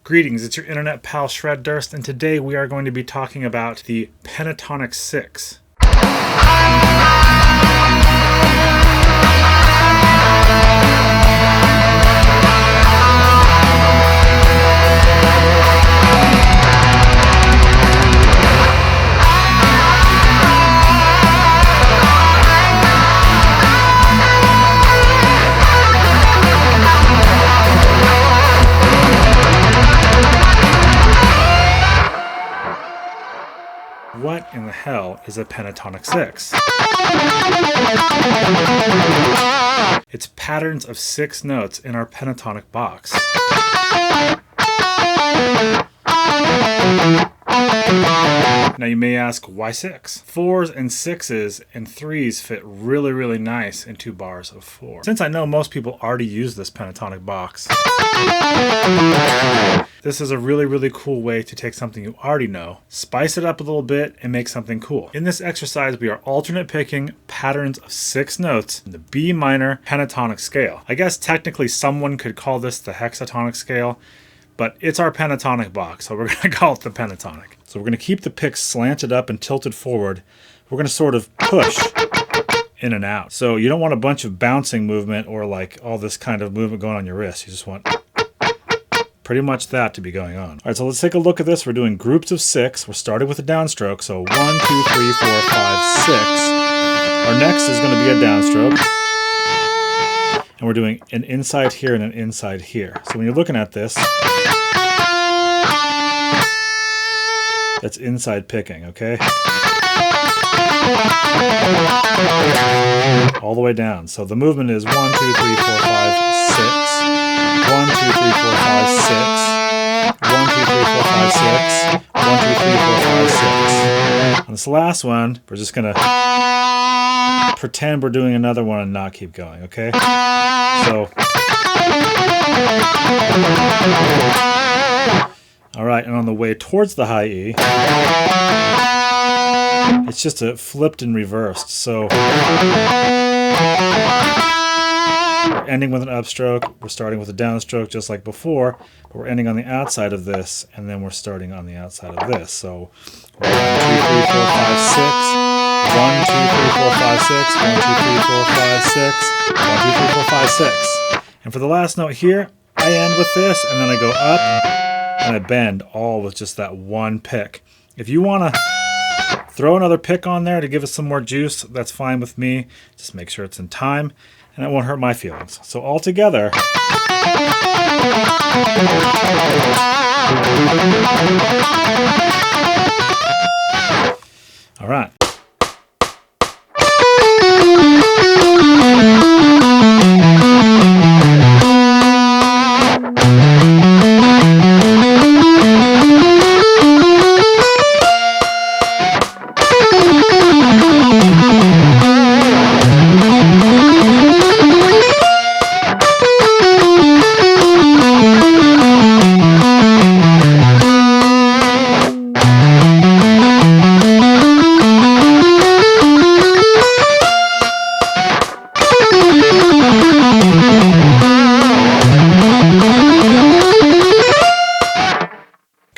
Greetings, it's your internet pal Shred Durst, and today we are going to be talking about the Pentatonic 6. What in the hell is a pentatonic 6? It's patterns of 6 notes in our pentatonic box. Now you may ask, why 6? 4s and 6s and 3s fit really nice in 2 bars of 4. Since I know most people already use this pentatonic box, this is a really cool way to take something you already know, spice it up a little bit, and make something cool. In this exercise, we are alternate picking patterns of 6 notes in the B minor pentatonic scale. I guess technically someone could call this the hexatonic scale, but it's our pentatonic box, so we're going to call it the pentatonic. So we're going to keep the picks slanted up and tilted forward. We're going to sort of push in and out. So you don't want a bunch of bouncing movement or like all this kind of movement going on your wrist. You just want pretty much that to be going on. All right, so let's take a look at this. We're doing groups of 6. We're starting with a downstroke. So 1, 2, 3, 4, 5, 6. Our next is going to be a downstroke. And we're doing an inside here and an inside here. So when you're looking at this, that's inside picking, okay? All the way down. So the movement is 1, 2, 3, 4, 5, 6. 1, 2, 3, 4, 5, 6. 1, 2, 3, 4, 5, 6. 1, 2, 3, 4, 5, 6. On this last one, we're just gonna pretend we're doing another one and not keep going, okay? So, all right, and on the way towards the high E, it's just flipped and reversed. So we're ending with an upstroke, we're starting with a downstroke just like before, but we're ending on the outside of this, and then we're starting on the outside of this. So 1, 2, 3, 4, 5, 6. 1, 2, 3, 4, 5, 6. 1, 2, 3, 4, 5, 6. 1, 2, 3, 4, 5, 6. And for the last note here, I end with this, and then I go up, and I bend all with just that one pick. If you want to throw another pick on there to give it some more juice, that's fine with me. Just make sure it's in time, and it won't hurt my feelings. So all together, all right.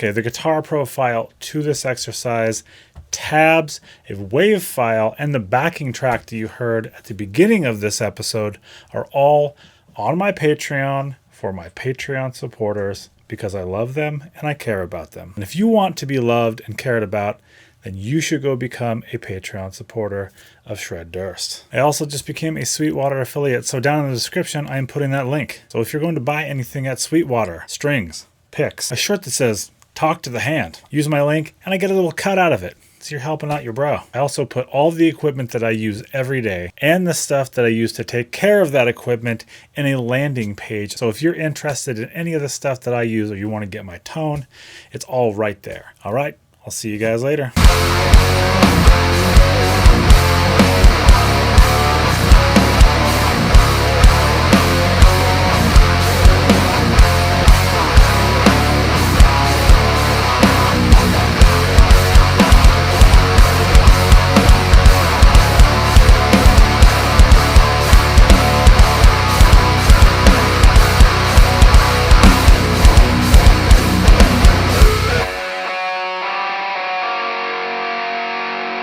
Okay, the guitar profile to this exercise, tabs, a wave file, and the backing track that you heard at the beginning of this episode are all on my Patreon for my Patreon supporters because I love them and I care about them. And if you want to be loved and cared about, then you should go become a Patreon supporter of Shred Durst. I also just became a Sweetwater affiliate, so down in the description, I am putting that link. So if you're going to buy anything at Sweetwater, strings, picks, a shirt that says, "Talk to the hand," use my link and I get a little cut out of it. So you're helping out your bro. I also put all the equipment that I use every day and the stuff that I use to take care of that equipment in a landing page. So if you're interested in any of the stuff that I use or you want to get my tone, it's all right there. All right, I'll see you guys later.